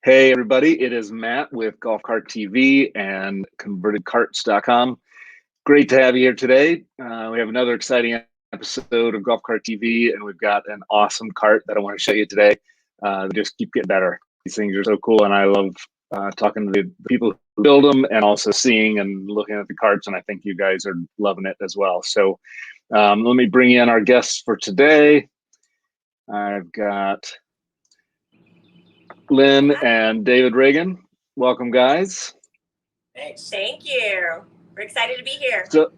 Hey everybody, it is Matt with GolfCarTV and convertedcarts.com. Great to have you here today. We have another exciting episode of GolfCarTV, and we've got an awesome cart that I want to show you today. They just keep getting better. These things are so cool, and I love talking to the people who build them and also seeing and looking at the carts, and I think you guys are loving it as well. So let me bring in our guests for today. I've got Lynn and David Ragan. Welcome, guys. Thanks. Thank you. We're excited to be here. So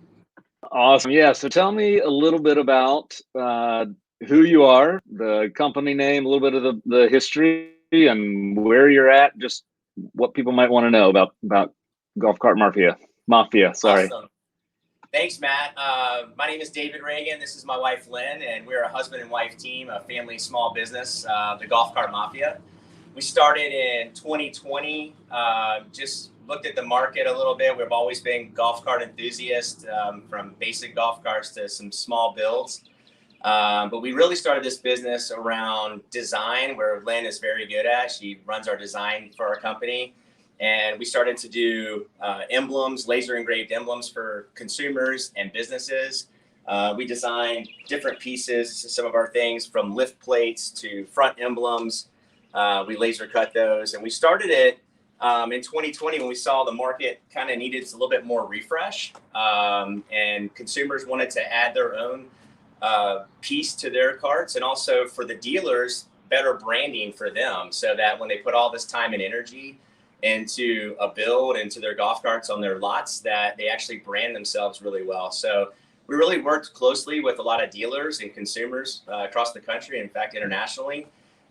awesome. Yeah. So tell me a little bit about who you are, the company name, a little bit of the history, and where you're at. Just what people might want to know about Golf Cart Mafia. Sorry. Awesome. Thanks, Matt. My name is David Ragan. This is my wife, Lynn, and we're a husband and wife team, a family small business, the Golf Cart Mafia. We started in 2020, just looked at the market a little bit. We've always been golf cart enthusiasts, from basic golf carts to some small builds. But we really started this business around design, where Lynn is very good at. She runs our design for our company. And we started to do emblems, laser engraved emblems for consumers and businesses. We designed different pieces, some of our things from lift plates to front emblems. We laser cut those, and we started it in 2020 when we saw the market kind of needed a little bit more refresh, and consumers wanted to add their own piece to their carts, and also for the dealers, better branding for them, so that when they put all this time and energy into a build, into their golf carts on their lots, that they actually brand themselves really well. So we really worked closely with a lot of dealers and consumers across the country, in fact, internationally.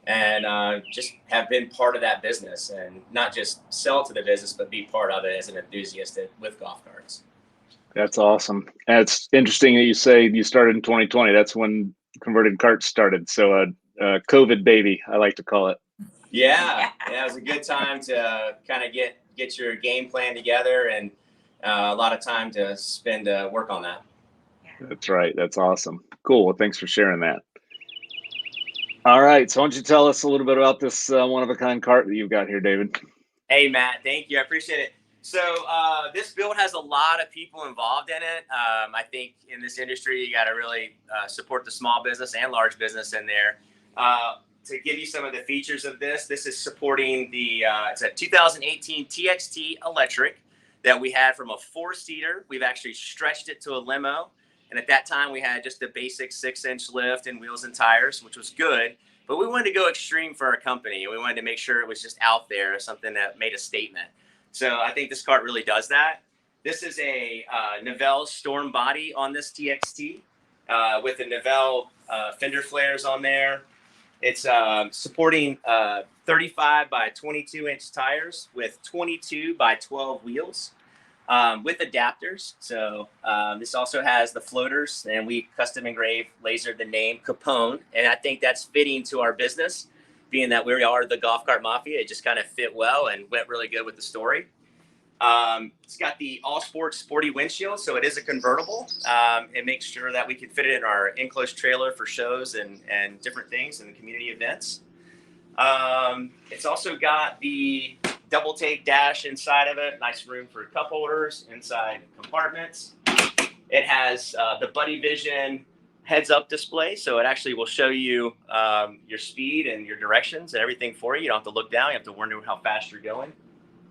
And just have been part of that business, and not just sell to the business, but be part of it as an enthusiast with golf carts. That's awesome. And it's interesting that you say you started in 2020. That's when Converted Carts started. So a COVID baby, I like to call it. Yeah, it was a good time to kind of get your game plan together, and a lot of time to spend work on that. That's right. That's awesome. Cool. Well, thanks for sharing that. All right, so why don't you tell us a little bit about this one-of-a-kind cart that you've got here, David? Hey, Matt, thank you. I appreciate it. So this build has a lot of people involved in it. I think in this industry, you got to really support the small business and large business in there. To give you some of the features of this is supporting it's a 2018 TXT electric that we had from a 4-seater. We've actually stretched it to a limo. And at that time, we had just a basic 6-inch lift and wheels and tires, which was good. But we wanted to go extreme for our company. We wanted to make sure it was just out there, something that made a statement. So I think this cart really does that. This is a Novell storm body on this TXT with the Novell fender flares on there. It's supporting 35 by 22-inch tires with 22 by 12 wheels. With adapters. So this also has the floaters, and we custom engraved, lasered the name Capone. And I think that's fitting to our business, being that we are the Golf Cart Mafia. It just kind of fit well and went really good with the story. It's got the all sports sporty windshield, so it is a convertible. It makes sure that we can fit it in our enclosed trailer for shows and different things and community events. It's also got the double take dash inside of it. Nice room for cup holders inside compartments. It has the Buddy Vision heads up display. So it actually will show you your speed and your directions and everything for you. You don't have to look down. You have to wonder how fast you're going.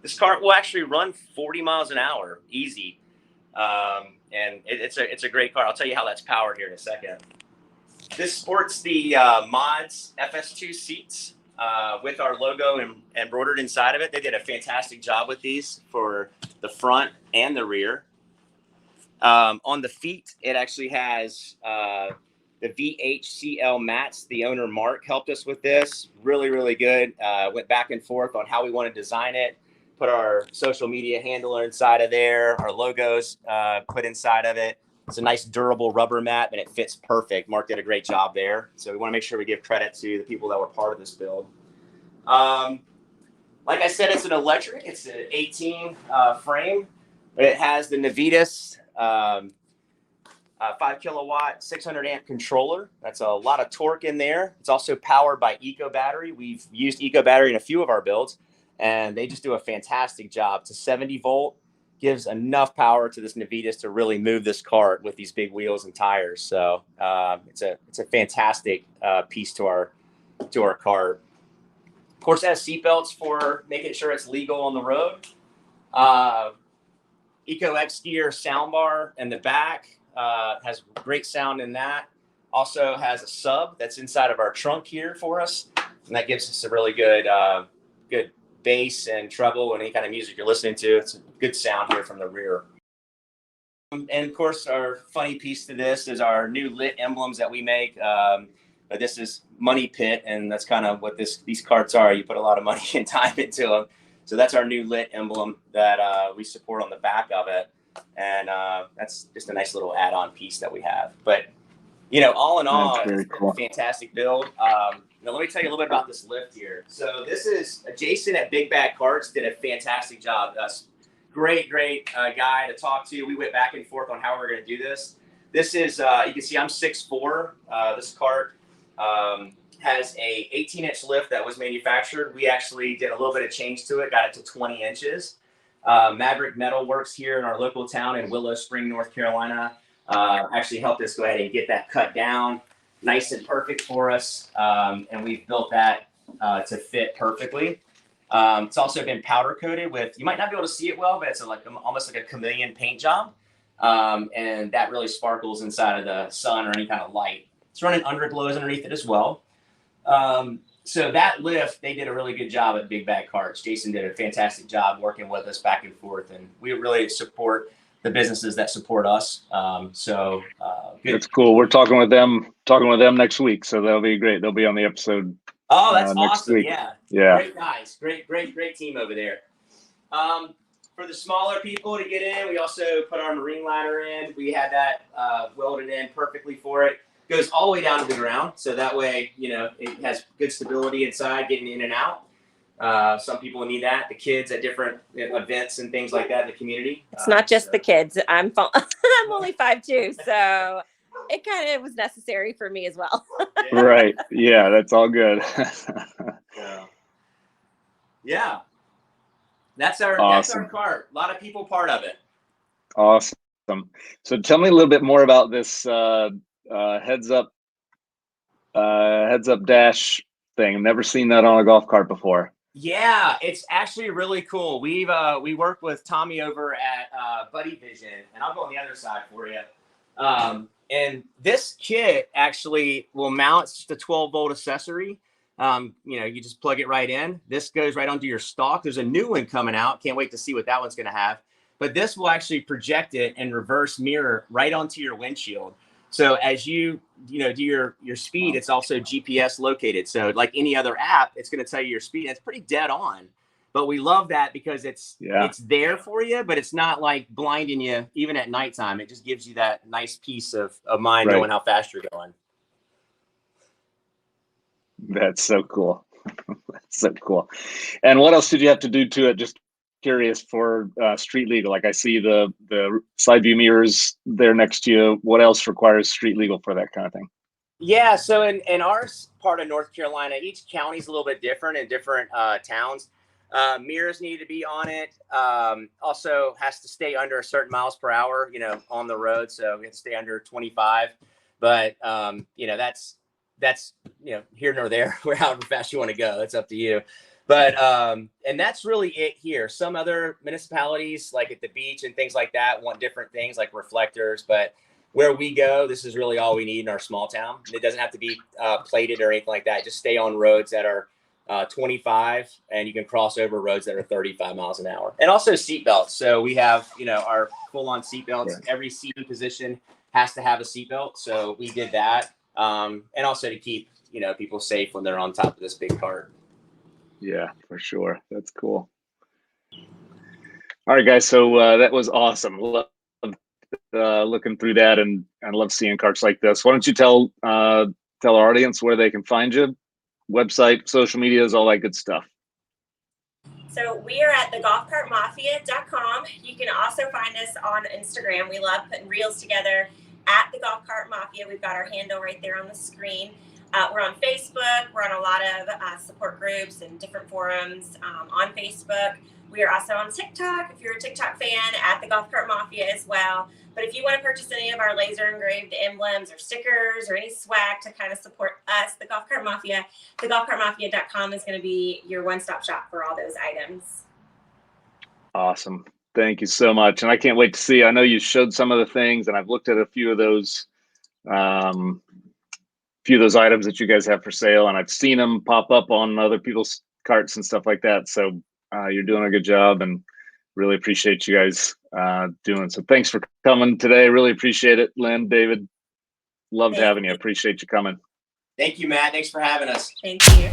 This cart will actually run 40 miles an hour, easy. And it's a great car. I'll tell you how that's powered here in a second. This sports the Mods FS2 seats. With our logo embroidered inside of it. They did a fantastic job with these for the front and the rear. On the feet, it actually has the VHCL mats. The owner, Mark, helped us with this. Really, really good. Went back and forth on how we want to design it. Put our social media handler inside of there. Our logos put inside of it. It's a nice durable rubber mat, and it fits perfect. Mark did a great job there. So we want to make sure we give credit to the people that were part of this build. Like I said, it's an electric. It's an 18 frame. It has the Navitas 5 kilowatt, 600 amp controller. That's a lot of torque in there. It's also powered by Eco battery. We've used Eco battery in a few of our builds. and they just do a fantastic job. It's a 70 volt, gives enough power to this Navitas to really move this cart with these big wheels and tires. So it's a fantastic piece to our cart. Of course, it has seatbelts for making sure it's legal on the road. Eco X Gear soundbar in the back, has great sound in that. Also has a sub that's inside of our trunk here for us, and that gives us a really good good bass and treble and any kind of music you're listening to. It's a good sound here from the rear. And of course, our funny piece to this is our new lit emblems that we make. But this is Money Pit, and that's kind of what these carts are. You put a lot of money and time into them. So that's our new lit emblem that we support on the back of it. And that's just a nice little add-on piece that we have. But, all in all, it's cool. A fantastic build. Now, let me tell you a little bit about this lift here. So this is Jason at Big Bag Carts did a fantastic job. Great guy to talk to. We went back and forth on how we're going to do this. This is, you can see I'm 6'4". This cart has a 18-inch lift that was manufactured. We actually did a little bit of change to it, got it to 20 inches. Maverick Metal Works here in our local town in Willow Spring, North Carolina, actually helped us go ahead and get that cut down nice and perfect for us. And we've built that to fit perfectly. It's also been powder coated with, you might not be able to see it well, but it's almost like a chameleon paint job. And that really sparkles inside of the sun or any kind of light. It's running underglows underneath it as well. So that lift, they did a really good job at Big Bag Carts. Jason did a fantastic job working with us back and forth, and we really support the businesses that support us. Good. That's cool. We're talking with them next week, so that'll be great. They'll be on the episode. Oh, that's awesome. Week. Yeah. Great guys. Great team over there. For the smaller people to get in, we also put our marine ladder in. We had that welded in perfectly for it. Goes all the way down to the ground, so that way, it has good stability inside, getting in and out. Some people need that. The kids at different events and things like that in the community. It's not just the kids. I'm only 5'2", so it kind of was necessary for me as well. Right. Yeah, that's all good. Yeah. That's our cart. A lot of people part of it. Awesome. So tell me a little bit more about this heads up dash thing. I've never seen that on a golf cart before. Yeah, it's actually really cool. We work with Tommy over at Buddy Vision, and I'll go on the other side for you. And this kit actually will mount. It's just a 12-volt accessory. You just plug it right in. This goes right onto your stalk. There's a new one coming out. Can't wait to see what that one's going to have. But this will actually project it and reverse mirror right onto your windshield. So as you do your speed, it's also GPS located. So like any other app, it's going to tell you your speed. It's pretty dead on. But we love that because it's there for you, but it's not like blinding you even at nighttime. It just gives you that nice peace of mind knowing how fast you're going. That's so cool. That's so cool. And what else did you have to do to it? Just curious for street legal. Like I see the side view mirrors there next to you. What else requires street legal for that kind of thing? Yeah, so in our part of North Carolina, each county's a little bit different in different towns. Mirrors need to be on it. Also has to stay under a certain miles per hour, on the road. So we have to stay under 25. But that's here nor there. Where however fast you want to go, it's up to you. But and that's really it here. Some other municipalities, like at the beach and things like that, want different things like reflectors. But where we go, this is really all we need in our small town. It doesn't have to be plated or anything like that. Just stay on roads that are 25, and you can cross over roads that are 35 miles an hour. And also seat belts. So we have our full-on seat belts. Yeah. Every seating position has to have a seat belt. So we did that, and also to keep people safe when they're on top of this big cart. Yeah, for sure. That's cool. All right, guys. So that was awesome. Love looking through that, and love seeing carts like this. Why don't you tell our audience where they can find you? Website, social medias, all that good stuff. So we are at thegolfcartmafia.com. You can also find us on Instagram. We love putting reels together at the Golf Cart Mafia. We've got our handle right there on the screen. We're on Facebook. We're on a lot of support groups and different forums on Facebook. We are also on TikTok. If you're a TikTok fan, at the Golf Cart Mafia as well. But if you want to purchase any of our laser engraved emblems or stickers or any swag to kind of support us, the Golf Cart Mafia, the GolfCartMafia.com is going to be your one-stop shop for all those items. Awesome. Thank you so much. And I can't wait to see. I know you showed some of the things, and I've looked at a few of those items that you guys have for sale, and I've seen them pop up on other people's carts and stuff like that. So you're doing a good job, and really appreciate you guys doing. So thanks for coming today. Really appreciate it, Lynn, David. Loved having you. Appreciate you coming. Thank you, Matt. Thanks for having us. Thank you.